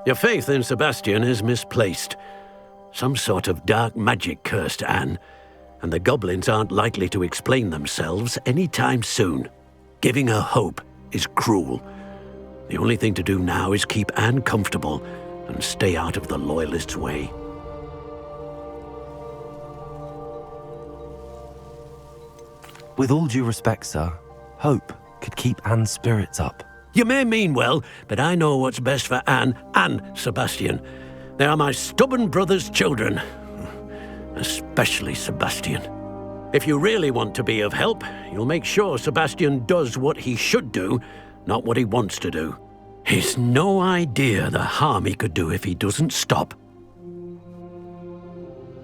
Your faith in Sebastian is misplaced. Some sort of dark magic cursed Anne, and the goblins aren't likely to explain themselves anytime soon. Giving her hope is cruel. The only thing to do now is keep Anne comfortable and stay out of the Loyalists' way. With all due respect, sir, hope could keep Anne's spirits up. You may mean well, but I know what's best for Anne and Sebastian. They are my stubborn brother's children. Especially Sebastian. If you really want to be of help, you'll make sure Sebastian does what he should do, not what he wants to do. He's no idea the harm he could do if he doesn't stop.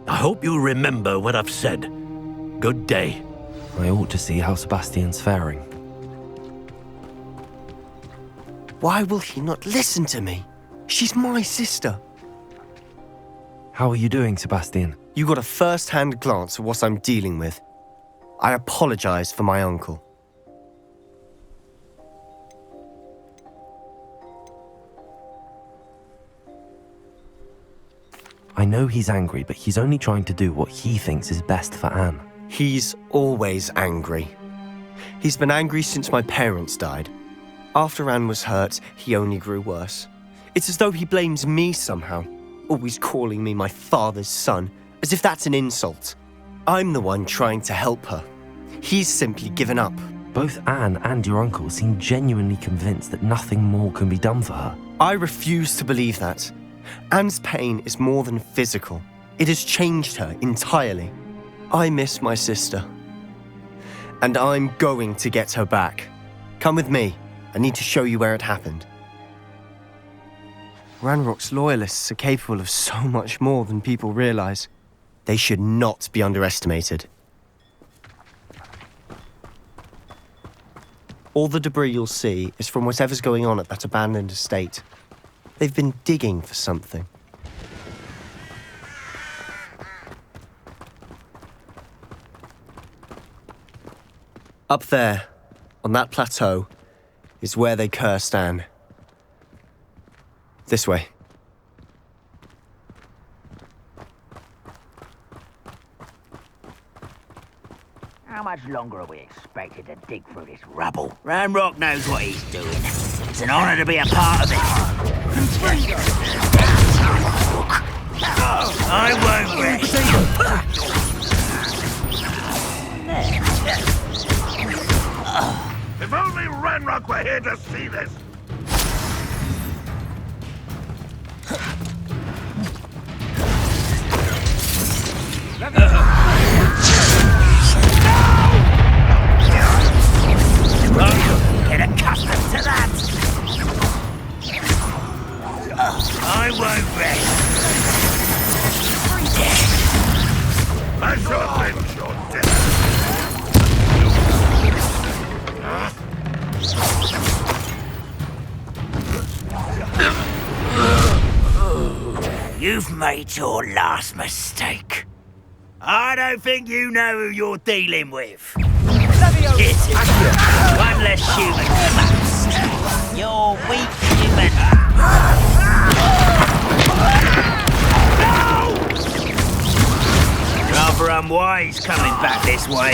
I hope you'll remember what I've said. Good day. I ought to see how Sebastian's faring. Why will he not listen to me? She's my sister. How are you doing, Sebastian? You got a first-hand glance at what I'm dealing with. I apologize for my uncle. I know he's angry, but he's only trying to do what he thinks is best for Anne. He's always angry. He's been angry since my parents died. After Anne was hurt, he only grew worse. It's as though he blames me somehow, always calling me my father's son, as if that's an insult. I'm the one trying to help her. He's simply given up. Both Anne and your uncle seem genuinely convinced that nothing more can be done for her. I refuse to believe that. Anne's pain is more than physical. It has changed her entirely. I miss my sister. And I'm going to get her back. Come with me. I need to show you where it happened. Ranrock's loyalists are capable of so much more than people realize. They should not be underestimated. All the debris you'll see is from whatever's going on at that abandoned estate. They've been digging for something. Up there, on that plateau, is where they cursed Anne. This way. How much longer are we expected to dig through this rubble? Ranrock knows what he's doing. It's an honor to be a part of it. I won't rest. If only Ranrock were here to see this! Get accustomed to that! I won't rest. I shall avenge your death! You've made your last mistake. I don't think you know who you're dealing with. Get it. One less human collapsed. You're weak, human. Rather unwise coming back this way.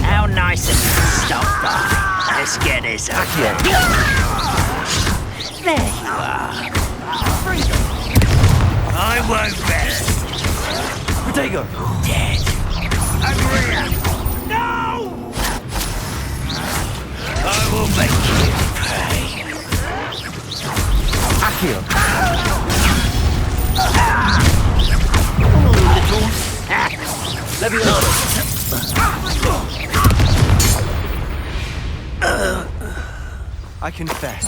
How nice of you to stop by. Let's get this up. There you are. I won't rest. Protego! Dead. Agria! No! I will make you pay. Accio! I confess,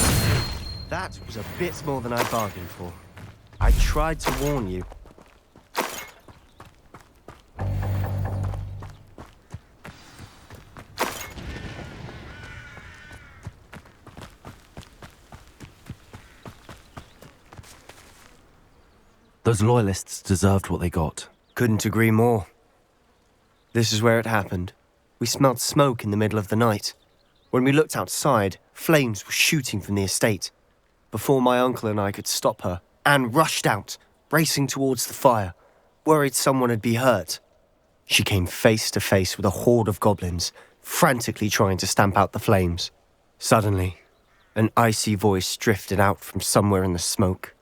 that was a bit more than I bargained for. I tried to warn you. Those loyalists deserved what they got. Couldn't agree more. This is where it happened. We smelled smoke in the middle of the night. When we looked outside, flames were shooting from the estate. Before my uncle and I could stop her, Anne rushed out, racing towards the fire, worried someone had been hurt. She came face to face with a horde of goblins, frantically trying to stamp out the flames. Suddenly, an icy voice drifted out from somewhere in the smoke.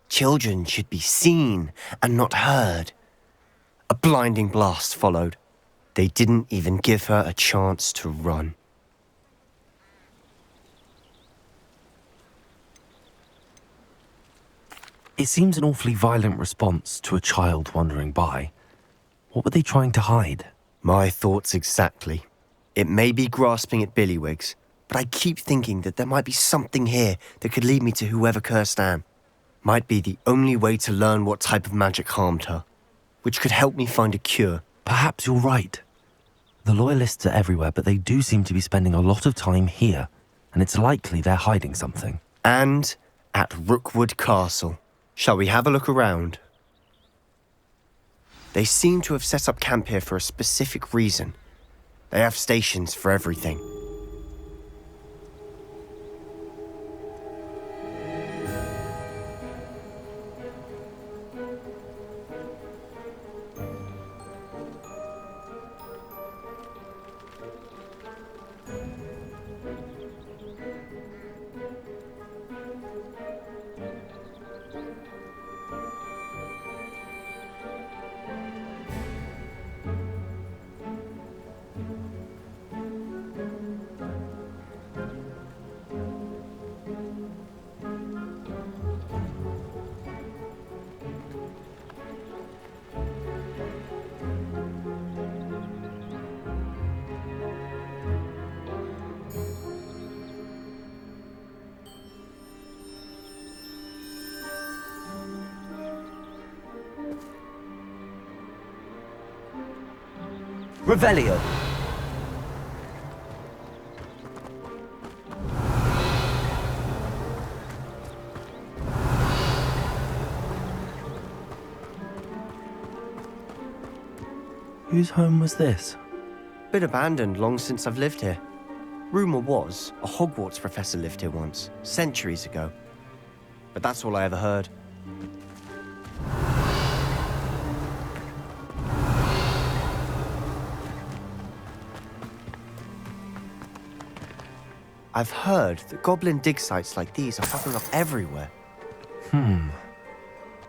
Children should be seen and not heard. A blinding blast followed. They didn't even give her a chance to run. It seems an awfully violent response to a child wandering by. What were they trying to hide? My thoughts exactly. It may be grasping at Billywigs, but I keep thinking that there might be something here that could lead me to whoever cursed Anne. Might be the only way to learn what type of magic harmed her, which could help me find a cure. Perhaps you're right. The Loyalists are everywhere, but they do seem to be spending a lot of time here, and it's likely they're hiding something. And at Rookwood Castle. Shall we have a look around? They seem to have set up camp here for a specific reason. They have stations for everything. Revelio! Whose home was this? Been abandoned long since I've lived here. Rumour was a Hogwarts professor lived here once, centuries ago. But that's all I ever heard. I've heard that goblin dig sites like these are popping up everywhere.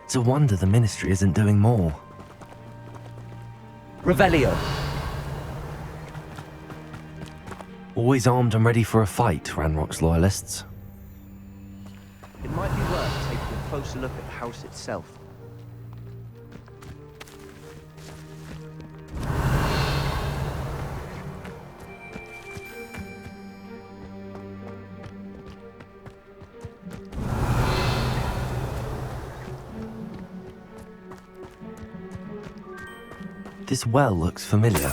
It's a wonder the Ministry isn't doing more. Revelio! Always armed and ready for a fight, Ranrock's Loyalists. It might be worth taking a closer look at the house itself. This well looks familiar.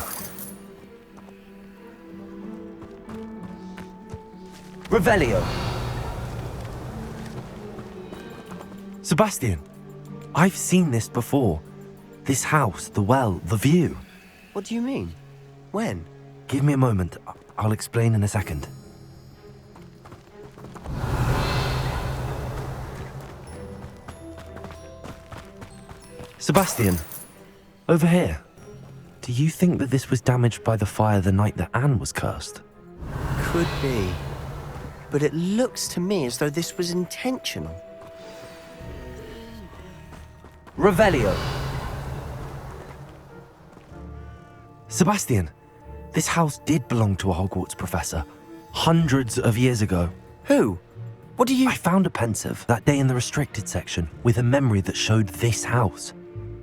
Revelio! Sebastian, I've seen this before. This house, the well, the view. What do you mean? When? Give me a moment. I'll explain in a second. Sebastian, over here. Do you think that this was damaged by the fire the night that Anne was cursed? Could be. But it looks to me as though this was intentional. Revelio. Sebastian, this house did belong to a Hogwarts professor, hundreds of years ago. Who? What do you... I found a pensive that day in the restricted section with a memory that showed this house.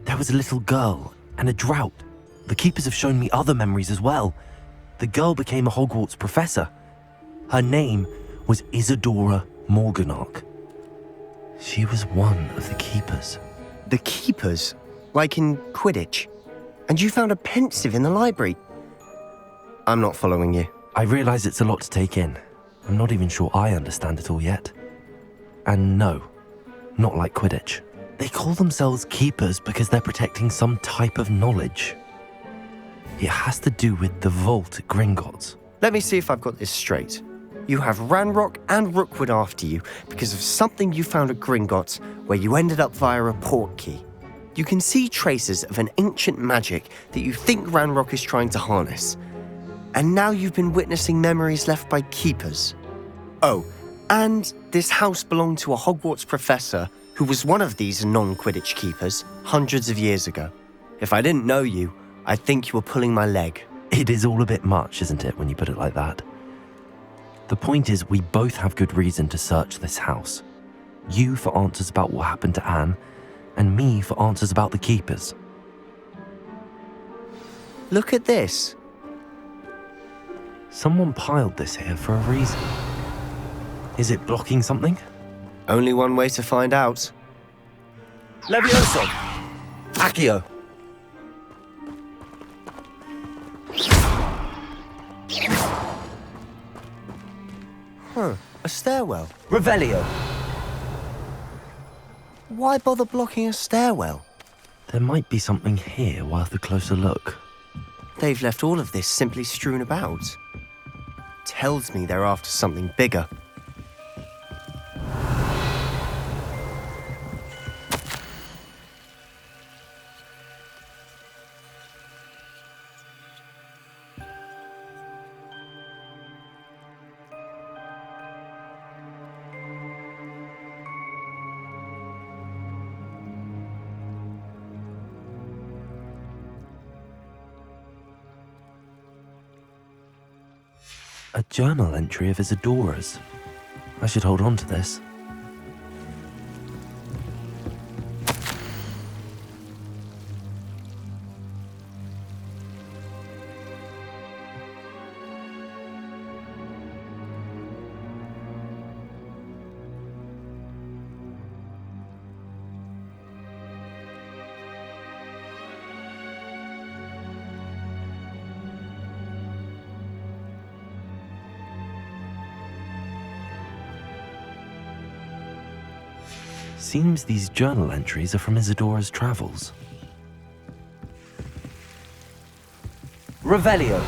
There was a little girl and a drought. The keepers have shown me other memories as well. The girl became a Hogwarts professor. Her name was Isadora Morganach. She was one of the keepers. The keepers? Like in Quidditch? And you found a pensive in the library? I'm not following you. I realize it's a lot to take in. I'm not even sure I understand it all yet. And no, not like Quidditch. They call themselves keepers because they're protecting some type of knowledge. It has to do with the vault at Gringotts. Let me see if I've got this straight. You have Ranrock and Rookwood after you because of something you found at Gringotts, where you ended up via a port key. You can see traces of an ancient magic that you think Ranrock is trying to harness. And now you've been witnessing memories left by keepers. Oh, and this house belonged to a Hogwarts professor who was one of these non-Quidditch keepers hundreds of years ago. If I didn't know you, I'd think you were pulling my leg. It is all a bit much, isn't it, when you put it like that? The point is, we both have good reason to search this house. You for answers about what happened to Anne, and me for answers about the keepers. Look at this. Someone piled this here for a reason. Is it blocking something? Only one way to find out. Levioso! Accio! A stairwell. Revelio! Why bother blocking a stairwell? There might be something here worth a closer look. They've left all of this simply strewn about. Tells me they're after something bigger. A journal entry of Isadora's. I should hold on to this. Seems these journal entries are from Isadora's travels. Revelio!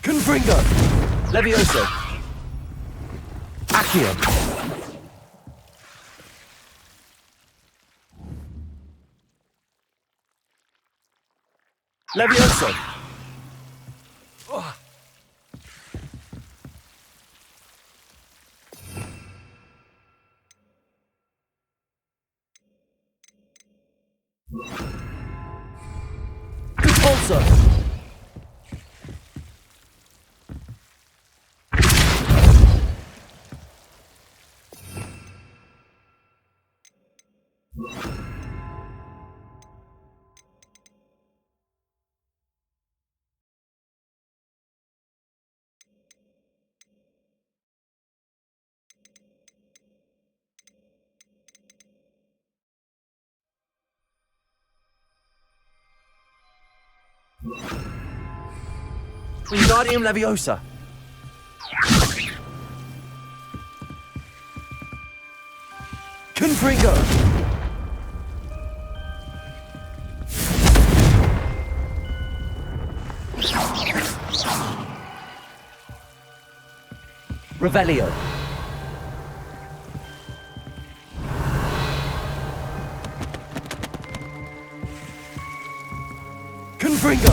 Confringo! Levioso! Accio! Levioso! Repulso! Wingardium Leviosa! Confringo! Revelio! Confringo!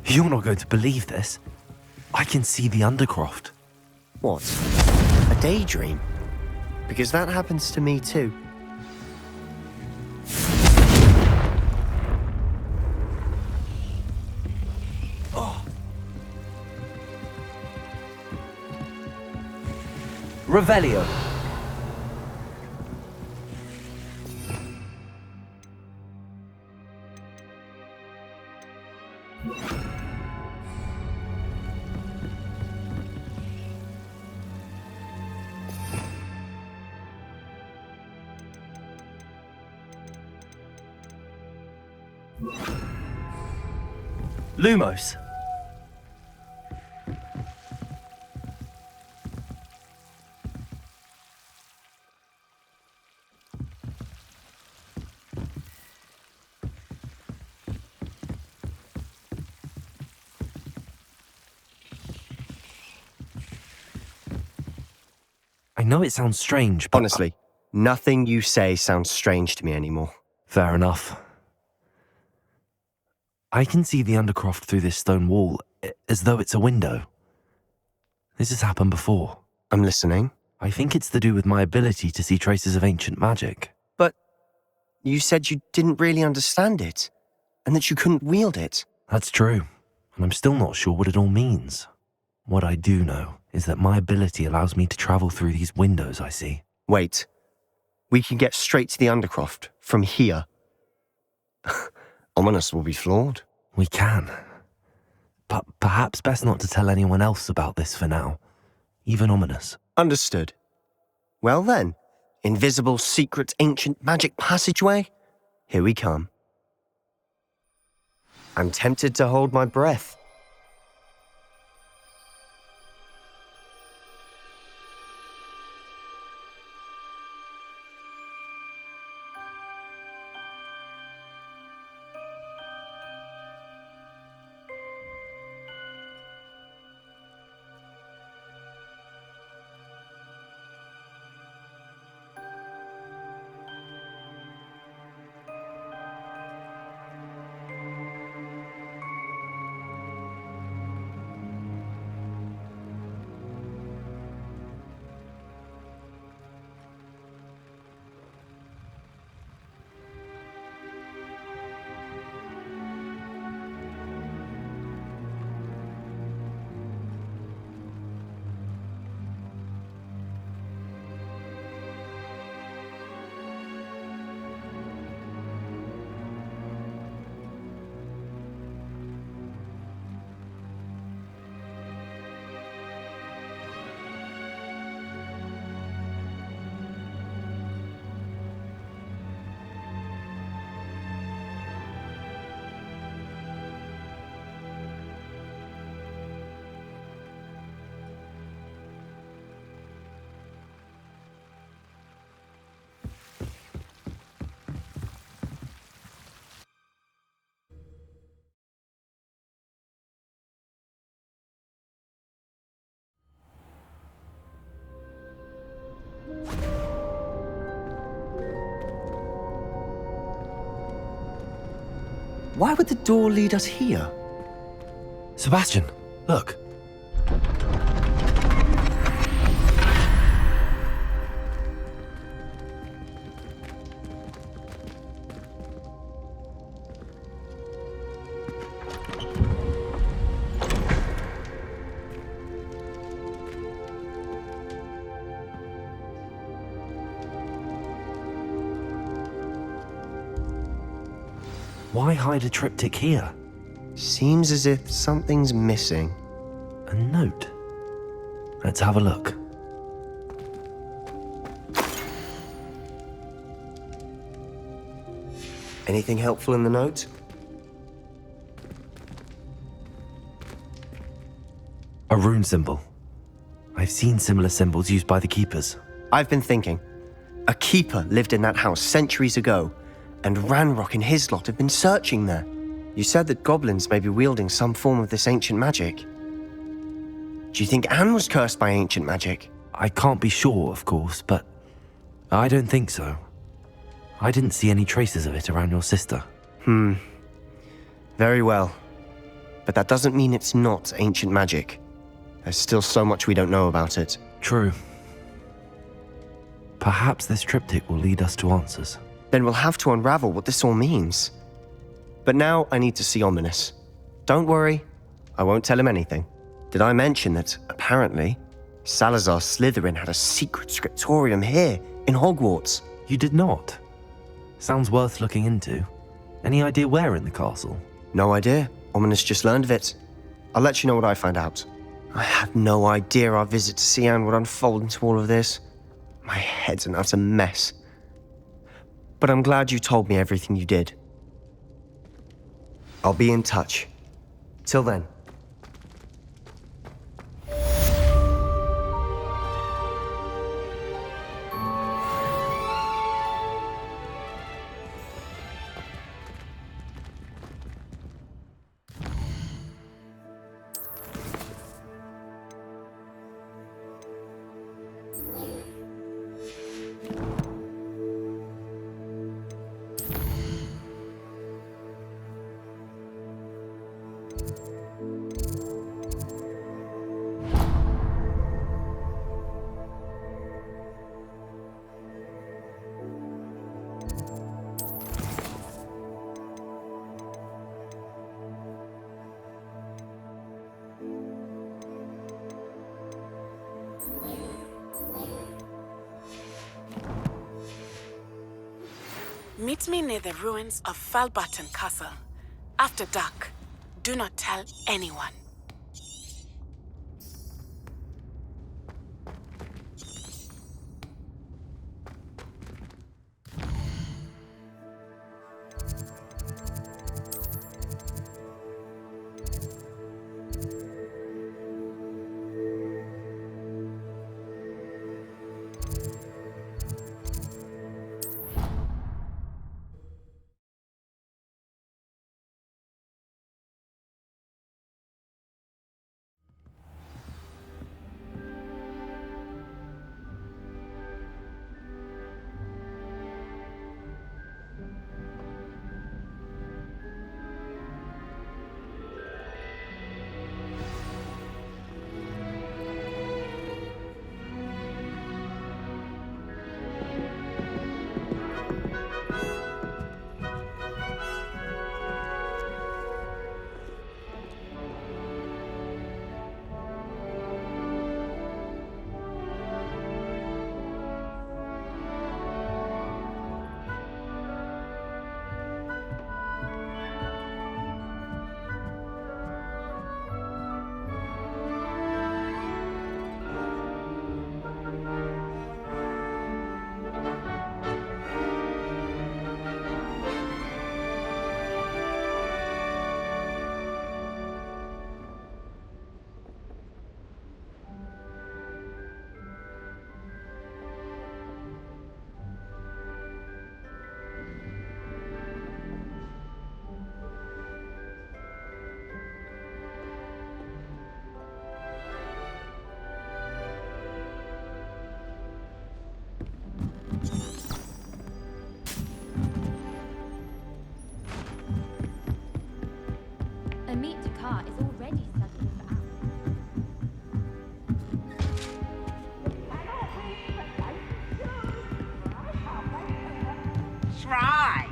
You're not going to believe this. I can see the Undercroft. What? A daydream? Because that happens to me too. Revelio. Lumos. I know it sounds strange, but... Honestly, nothing you say sounds strange to me anymore. Fair enough. I can see the Undercroft through this stone wall, as though it's a window. This has happened before. I'm listening. I think it's to do with my ability to see traces of ancient magic. But you said you didn't really understand it, and that you couldn't wield it. That's true, and I'm still not sure what it all means. What I do know is that my ability allows me to travel through these windows I see. Wait. We can get straight to the Undercroft from here. Ominous will be floored. We can. But perhaps best not to tell anyone else about this for now. Even Ominous. Understood. Well then, invisible, secret, ancient magic passageway? Here we come. I'm tempted to hold my breath. Why would the door lead us here? Sebastian, look. Why hide a triptych here? Seems as if something's missing. A note. Let's have a look. Anything helpful in the note? A rune symbol. I've seen similar symbols used by the keepers. I've been thinking. A keeper lived in that house centuries ago, and Ranrock and his lot have been searching there. You said that goblins may be wielding some form of this ancient magic. Do you think Anne was cursed by ancient magic? I can't be sure, of course, but I don't think so. I didn't see any traces of it around your sister. Very well. But that doesn't mean it's not ancient magic. There's still so much we don't know about it. True. Perhaps this triptych will lead us to answers. Then we'll have to unravel what this all means. But now I need to see Ominous. Don't worry, I won't tell him anything. Did I mention that, apparently, Salazar Slytherin had a secret scriptorium here, in Hogwarts? You did not? Sounds worth looking into. Any idea where in the castle? No idea. Ominous just learned of it. I'll let you know what I find out. I had no idea our visit to Cian would unfold into all of this. My head's an utter mess. But I'm glad you told me everything you did. I'll be in touch. Till then. Meet me near the ruins of Falbutton Castle. After dark. Do not tell anyone. Amit Takar is already studying for hours. Try!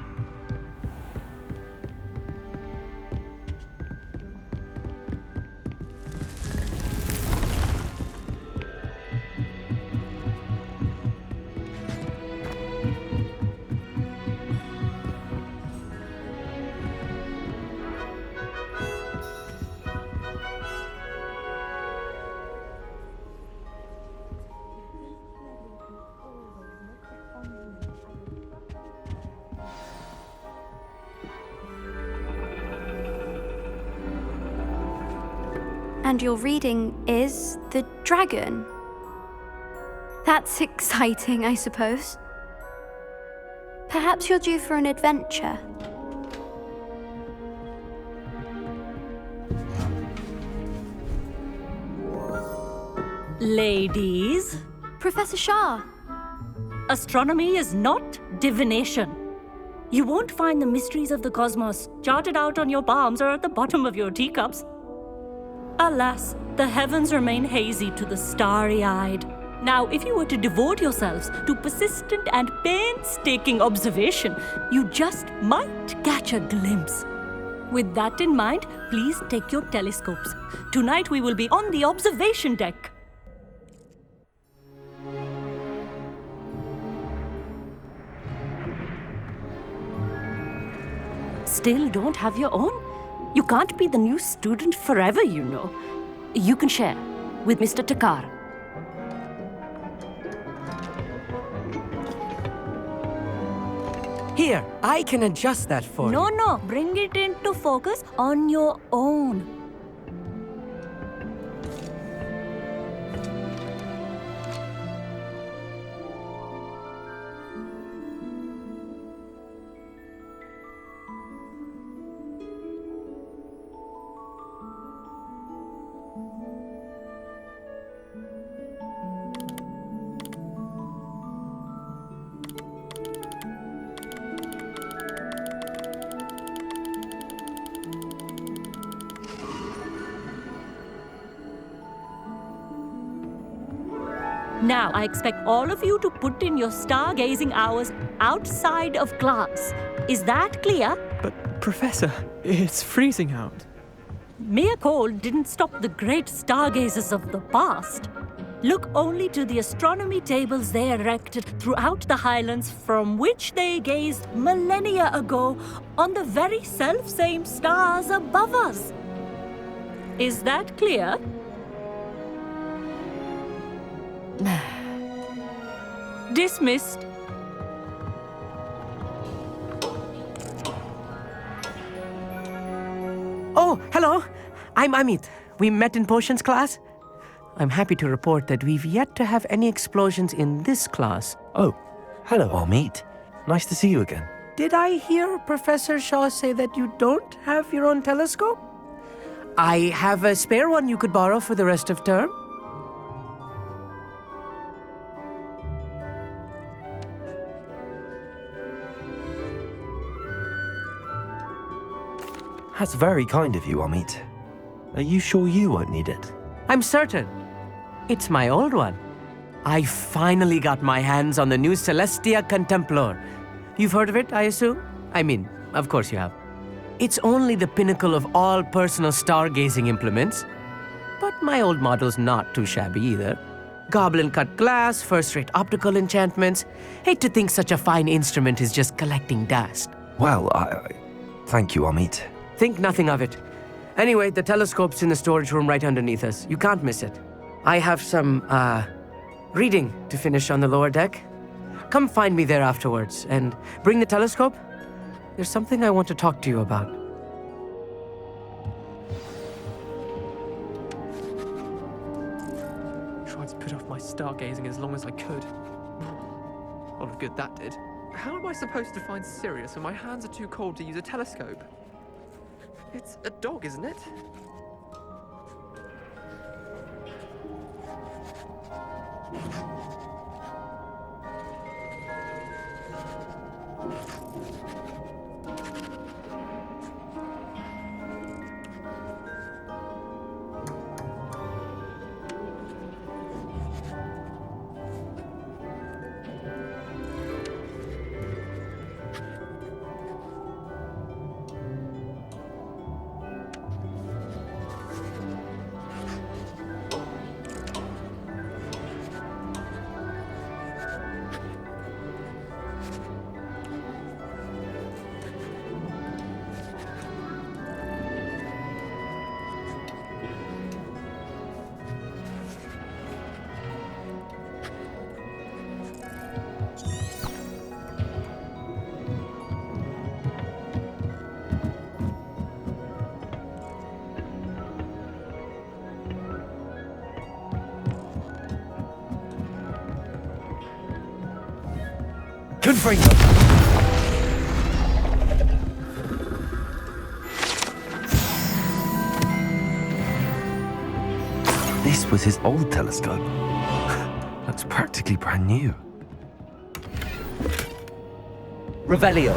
And your reading is The Dragon. That's exciting, I suppose. Perhaps you're due for an adventure. Ladies, Professor Shah, astronomy is not divination. You won't find the mysteries of the cosmos charted out on your palms or at the bottom of your teacups. Alas, the heavens remain hazy to the starry-eyed. Now, if you were to devote yourselves to persistent and painstaking observation, you just might catch a glimpse. With that in mind, please take your telescopes. Tonight we will be on the observation deck. Still don't have your own? You can't be the new student forever, you know. You can share with Mr. Takar. Here, I can adjust that for you. No, bring it into focus on your own. Now, I expect all of you to put in your stargazing hours outside of class. Is that clear? But, Professor, it's freezing out. Mere cold didn't stop the great stargazers of the past. Look only to the astronomy tables they erected throughout the Highlands from which they gazed millennia ago on the very self-same stars above us. Is that clear? Dismissed. Oh, hello. I'm Amit. We met in potions class. I'm happy to report that we've yet to have any explosions in this class. Oh, hello, Amit. Nice to see you again. Did I hear Professor Shaw say that you don't have your own telescope? I have a spare one you could borrow for the rest of term. That's very kind of you, Amit. Are you sure you won't need it? I'm certain. It's my old one. I finally got my hands on the new Celestia Contemplar. You've heard of it, I assume? I mean, of course you have. It's only the pinnacle of all personal stargazing implements. But my old model's not too shabby either. Goblin-cut glass, first-rate optical enchantments. Hate to think such a fine instrument is just collecting dust. Well, thank you, Amit. Think nothing of it. Anyway, the telescope's in the storage room right underneath us. You can't miss it. I have some, reading to finish on the lower deck. Come find me there afterwards, and bring the telescope. There's something I want to talk to you about. Tried to put off my stargazing as long as I could. A lot of good that did. How am I supposed to find Sirius when my hands are too cold to use a telescope? It's a dog, isn't it? Confringo! This was his old telescope. Looks practically brand new. Revelio.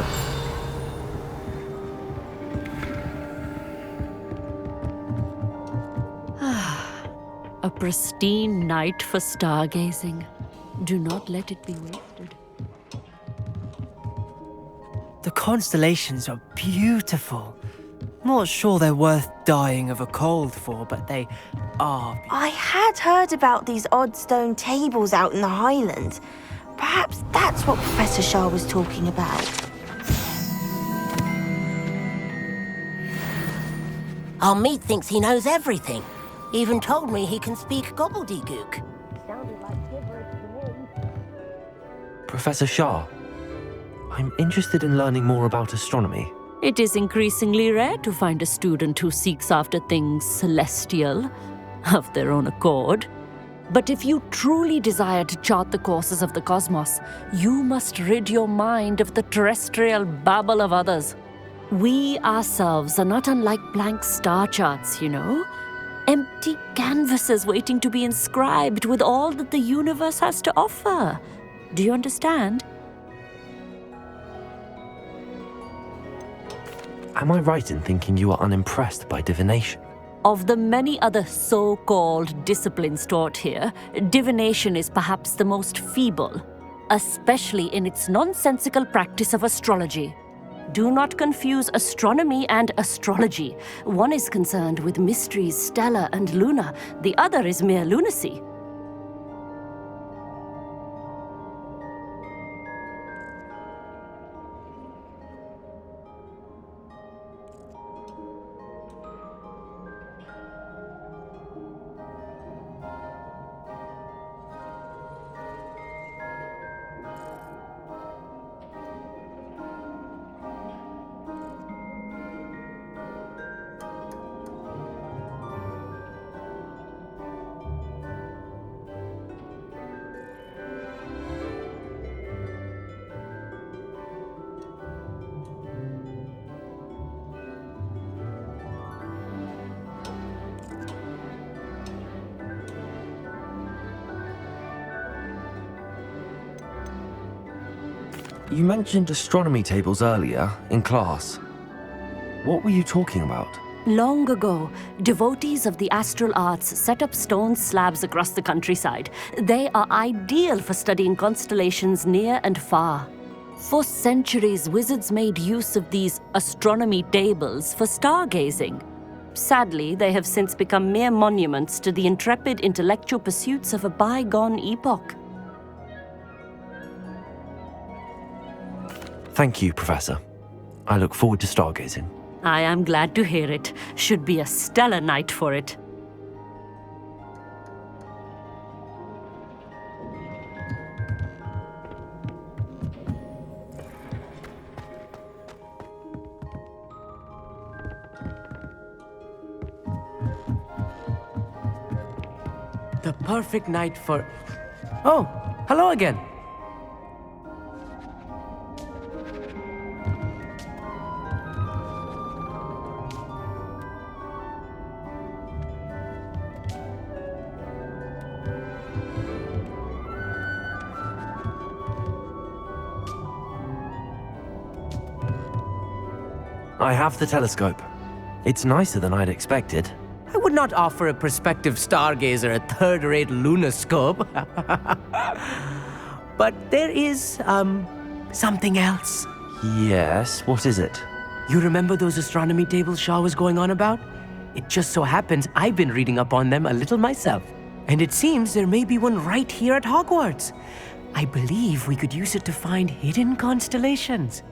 A pristine night for stargazing. Do not let it be wasted. The constellations are beautiful. Not sure they're worth dying of a cold for, but they are. I had heard about these odd stone tables out in the Highlands. Perhaps that's what Professor Shaw was talking about. Amit thinks he knows everything. Even told me he can speak gobbledygook. Sounded like gibberish to me. Professor Shah, I'm interested in learning more about astronomy. It is increasingly rare to find a student who seeks after things celestial, of their own accord. But if you truly desire to chart the courses of the cosmos, you must rid your mind of the terrestrial babble of others. We ourselves are not unlike blank star charts, you know. Empty canvases waiting to be inscribed with all that the universe has to offer. Do you understand? Am I right in thinking you are unimpressed by divination? Of the many other so-called disciplines taught here, divination is perhaps the most feeble, especially in its nonsensical practice of astrology. Do not confuse astronomy and astrology. One is concerned with mysteries stellar and lunar, the other is mere lunacy. You mentioned astronomy tables earlier in class. What were you talking about? Long ago, devotees of the astral arts set up stone slabs across the countryside. They are ideal for studying constellations near and far. For centuries, wizards made use of these astronomy tables for stargazing. Sadly, they have since become mere monuments to the intrepid intellectual pursuits of a bygone epoch. Thank you, Professor. I look forward to stargazing. I am glad to hear it. Should be a stellar night for it. The perfect night for... Oh, hello again. I have the telescope. It's nicer than I'd expected. I would not offer a prospective stargazer a third-rate lunoscope. But there is, something else. Yes, what is it? You remember those astronomy tables Shaw was going on about? It just so happens I've been reading up on them a little myself. And it seems there may be one right here at Hogwarts. I believe we could use it to find hidden constellations.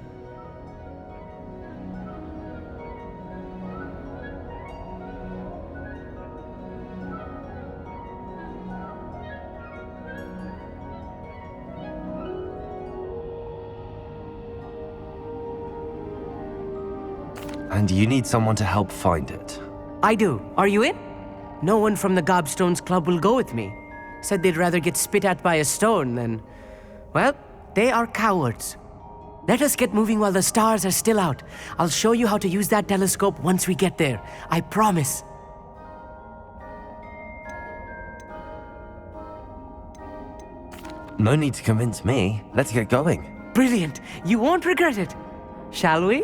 And you need someone to help find it. I do. Are you in? No one from the Gobstones Club will go with me. Said they'd rather get spit at by a stone than... Well, they are cowards. Let us get moving while the stars are still out. I'll show you how to use that telescope once we get there. I promise. No need to convince me. Let's get going. Brilliant. You won't regret it. Shall we?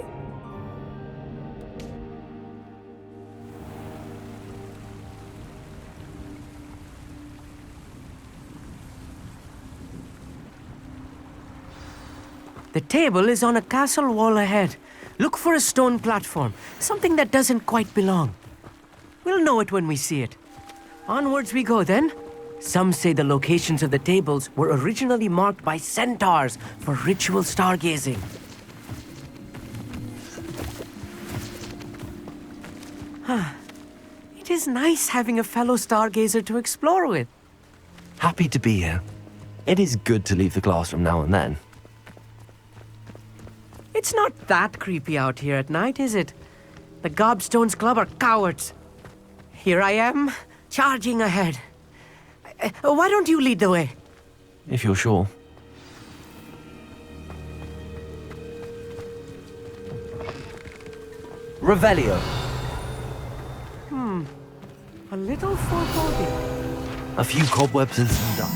The table is on a castle wall ahead. Look for a stone platform, something that doesn't quite belong. We'll know it when we see it. Onwards we go then. Some say the locations of the tables were originally marked by centaurs for ritual stargazing. It is nice having a fellow stargazer to explore with. Happy to be here. It is good to leave the classroom now and then. It's not that creepy out here at night, is it? The Gobstones Club are cowards. Here I am, charging ahead. Why don't you lead the way? If you're sure. Revelio. A little foreboding. A few cobwebs and some dust.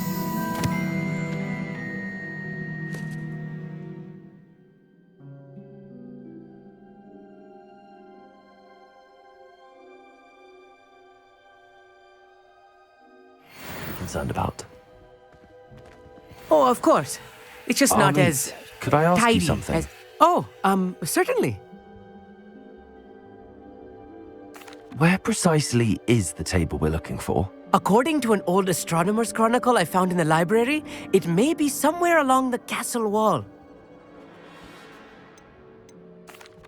Concerned about? Oh, of course. It's just not as could I ask tidy you something? as... Oh, certainly. Where precisely is the table we're looking for? According to an old astronomer's chronicle I found in the library, it may be somewhere along the castle wall.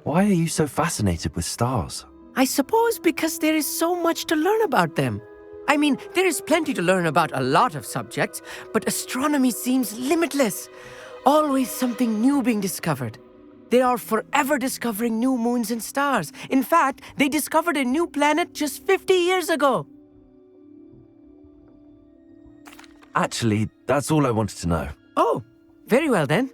Why are you so fascinated with stars? I suppose because there is so much to learn about them. I mean, there is plenty to learn about a lot of subjects, but astronomy seems limitless. Always something new being discovered. They are forever discovering new moons and stars. In fact, they discovered a new planet just 50 years ago. Actually, that's all I wanted to know. Oh, very well then.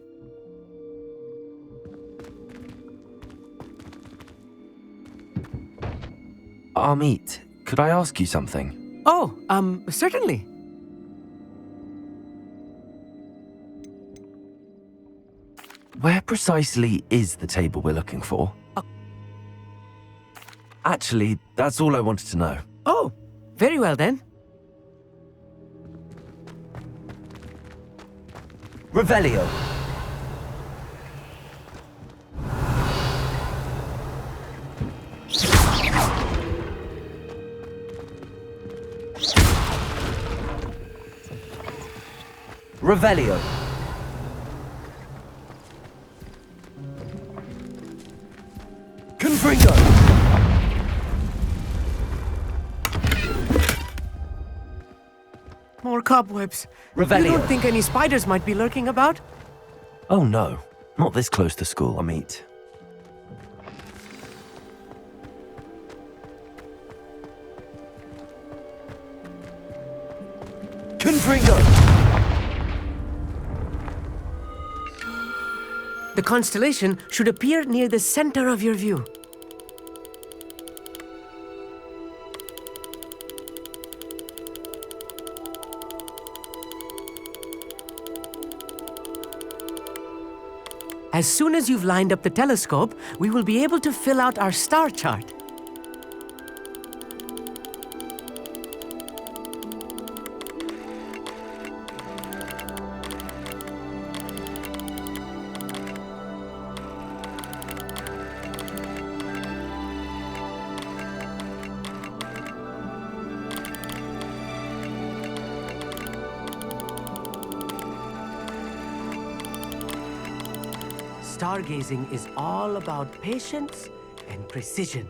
Amit, could I ask you something? Oh, certainly. Where precisely is the table we're looking for? Actually, that's all I wanted to know. Oh, very well then. Revelio. Revelio. Confringo. More cobwebs. Revelio. You don't think any spiders might be lurking about? Oh no, not this close to school, I meet. Confringo. The constellation should appear near the center of your view. As soon as you've lined up the telescope, we will be able to fill out our star chart. Stargazing is all about patience and precision.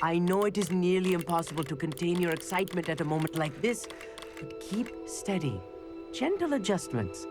I know it is nearly impossible to contain your excitement at a moment like this, but keep steady. Gentle adjustments.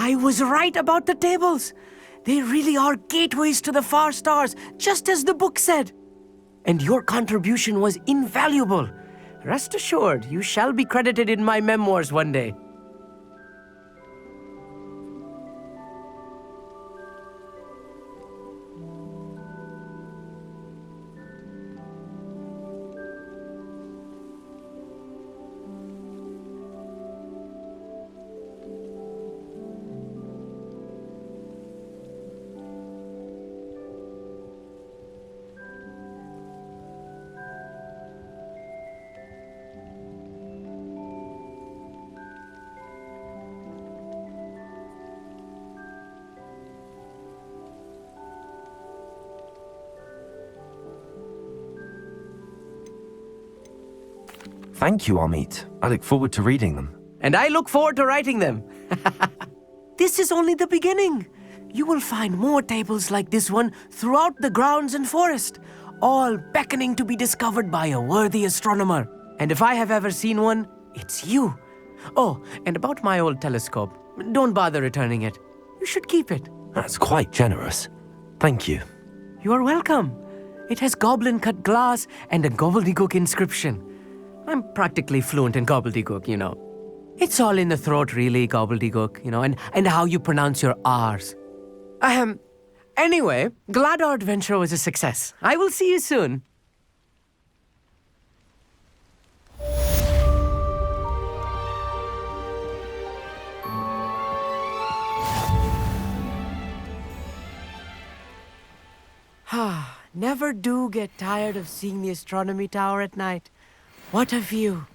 I was right about the tables. They really are gateways to the far stars, just as the book said. And your contribution was invaluable. Rest assured, you shall be credited in my memoirs one day. Thank you, Amit. I look forward to reading them. And I look forward to writing them. This is only the beginning. You will find more tables like this one throughout the grounds and forest, all beckoning to be discovered by a worthy astronomer. And if I have ever seen one, it's you. Oh, and about my old telescope, don't bother returning it. You should keep it. That's quite generous. Thank you. You are welcome. It has goblin-cut glass and a gobbledygook inscription. I'm practically fluent in gobbledygook, you know. It's all in the throat, really, gobbledygook, you know, and how you pronounce your R's. Anyway, glad our adventure was a success. I will see you soon. Never do get tired of seeing the astronomy tower at night. What a view.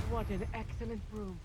What an excellent room.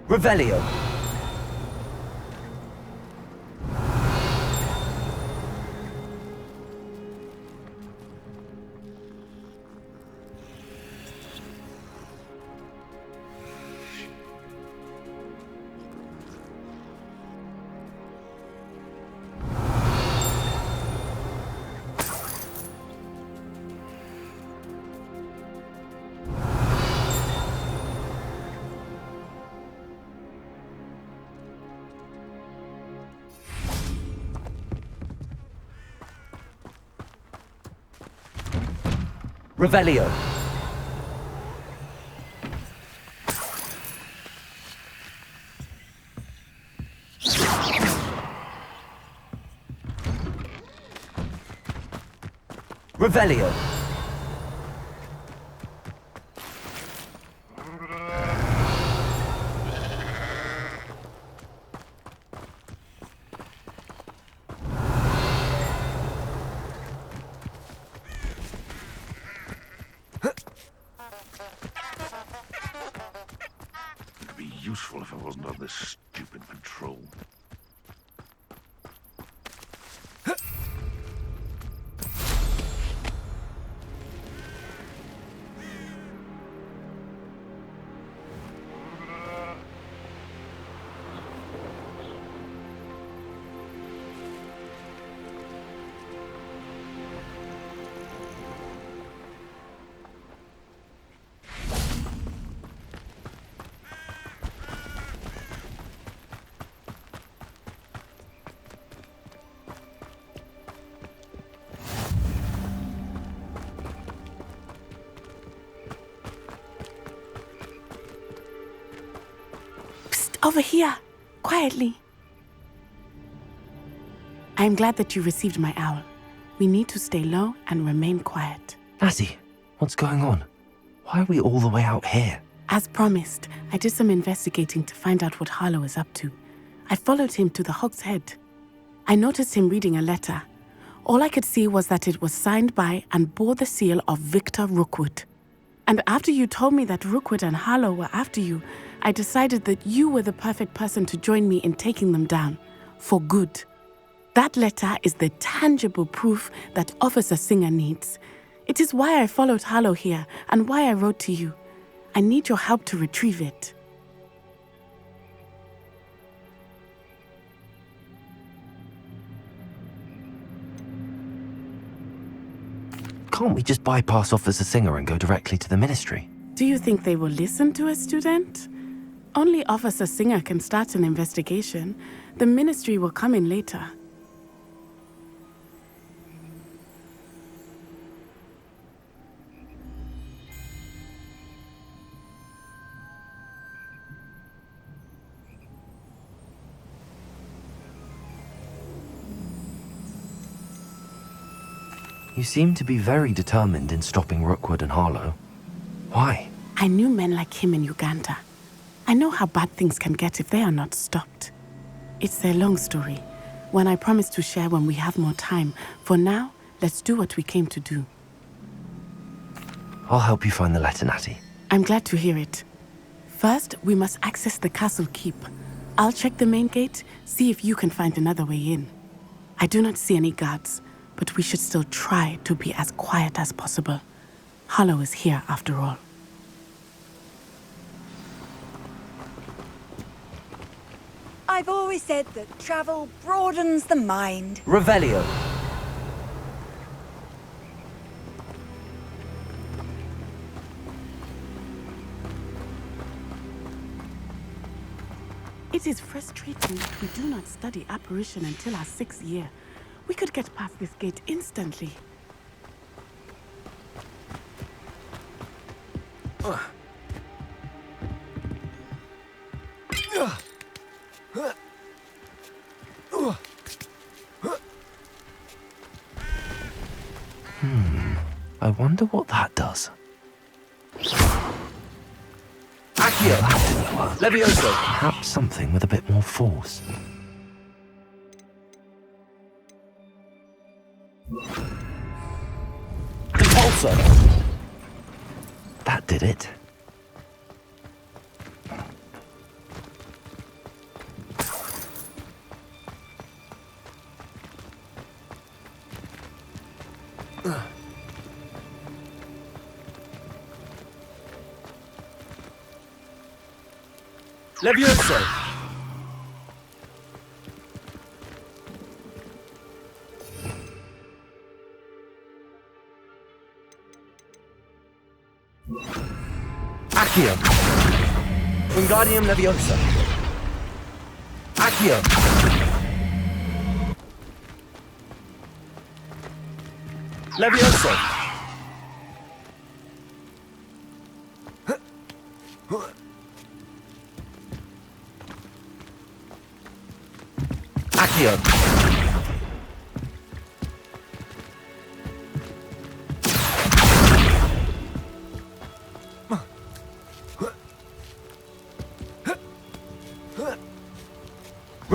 Revelio. Revelio. Revelio. It'd be useful if I wasn't on this stupid patrol. Over here, quietly. I'm glad that you received my owl. We need to stay low and remain quiet. Natty, what's going on? Why are we all the way out here? As promised, I did some investigating to find out what Harlow is up to. I followed him to the Hog's Head. I noticed him reading a letter. All I could see was that it was signed by and bore the seal of Victor Rookwood. And after you told me that Rookwood and Harlow were after you, I decided that you were the perfect person to join me in taking them down, for good. That letter is the tangible proof that Officer Singer needs. It is why I followed Harlow here and why I wrote to you. I need your help to retrieve it. Can't we just bypass Officer Singer and go directly to the Ministry? Do you think they will listen to a student? Only Officer Singer can start an investigation. The Ministry will come in later. You seem to be very determined in stopping Rookwood and Harlow. Why? I knew men like him in Uganda. I know how bad things can get if they are not stopped. It's a long story, one I promise to share when we have more time. For now, let's do what we came to do. I'll help you find the letter, Natty. I'm glad to hear it. First, we must access the castle keep. I'll check the main gate, see if you can find another way in. I do not see any guards, but we should still try to be as quiet as possible. Harlow is here after all. I've always said that travel broadens the mind. Revelio. It is frustrating that we do not study apparition until our 6th year. We could get past this gate instantly. I wonder what that does. Accio! Levioso! Perhaps something with a bit more force. Compulsor! That did it. Levioso! Accio! Wingardium Leviosa! Accio! Levioso!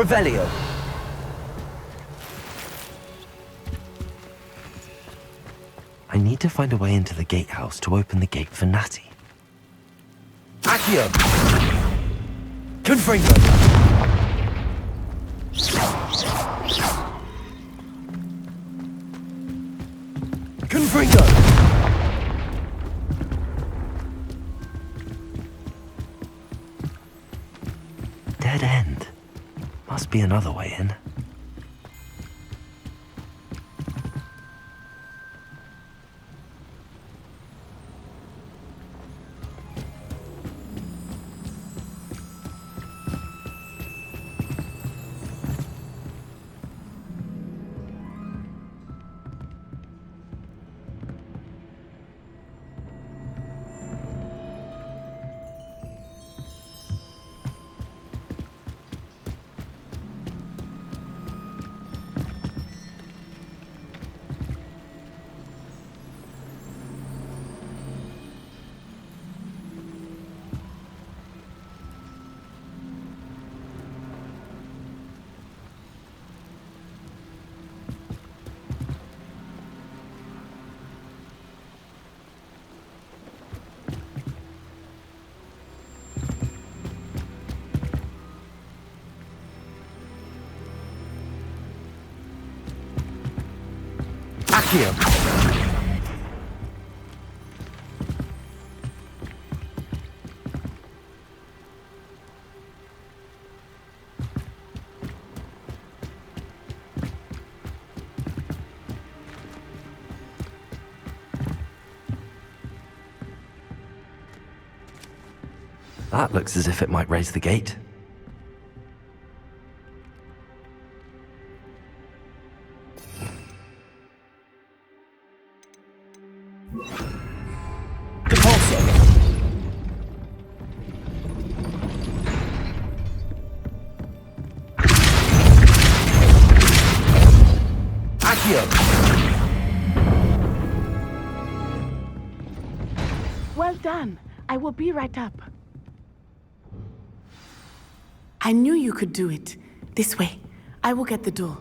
Revelio. I need to find a way into the gatehouse to open the gate for Natty. Accio! Confringo! Confringo! Dead end. Must be another way in. Accio! That looks as if it might raise the gate. Well done. I will be right up. I knew you could do it. This way. I will get the door.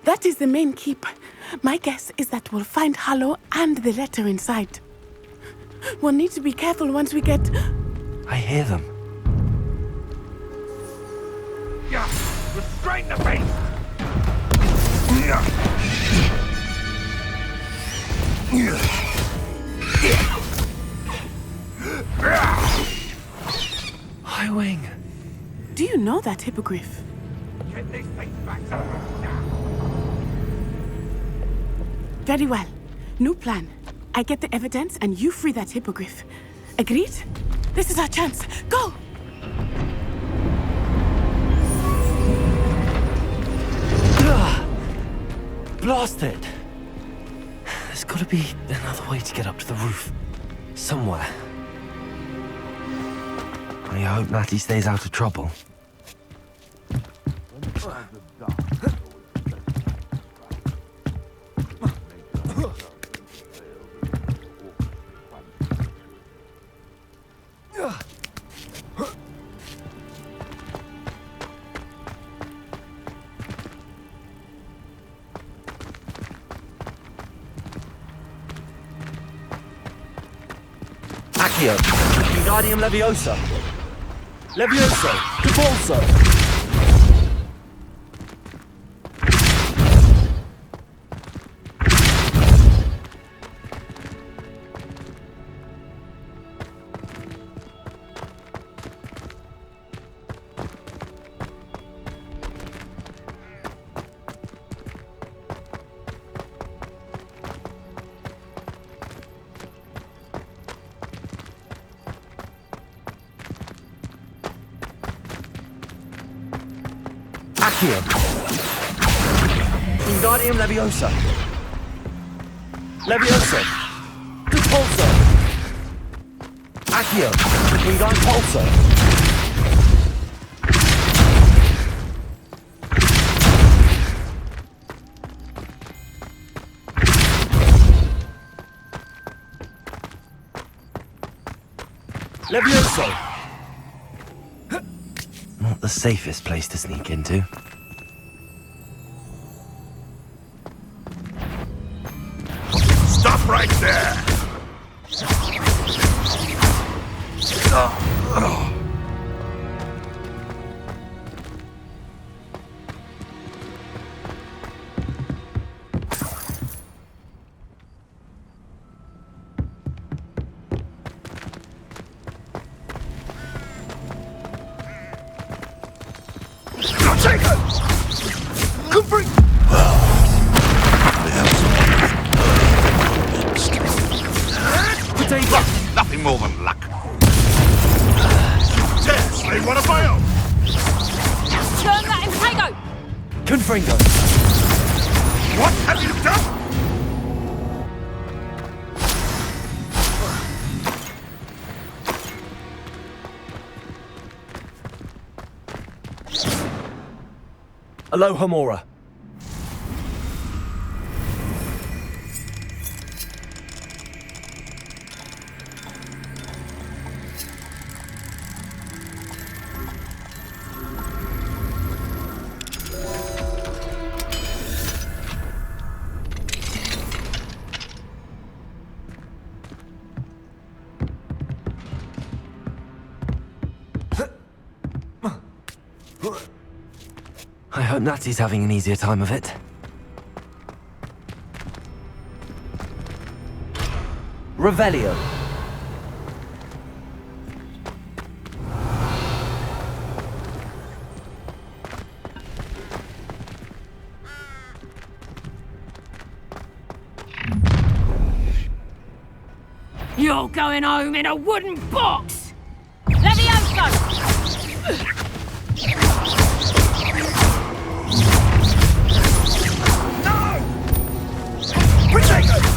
That is the main keep. My guess is that we'll find Harlow and the letter inside. We'll need to be careful once we get... I hear them. Yeah, restrain the beast! High Wing. Do you know that hippogriff? Get this thing back to now. Very well. New plan. I get the evidence and you free that hippogriff. Agreed? This is our chance. Go! Blasted! There's gotta be another way to get up to the roof. Somewhere. I hope Natty stays out of trouble. Accio! Wingardium Leviosa! Levioso! Depulso! Accio! Wingardium Leviosa! Levioso! Depulso! Accio! Wingardium Pulso! Levioso! Not the safest place to sneak into. Stop right there! Nothing more than luck. Tess, they want to fail! Turn that Imprego! Confringo! What have you done? Aloha Mora. I hope Natty's having an easier time of it. Revelio. You're going home in a wooden box! Levioso! Protego!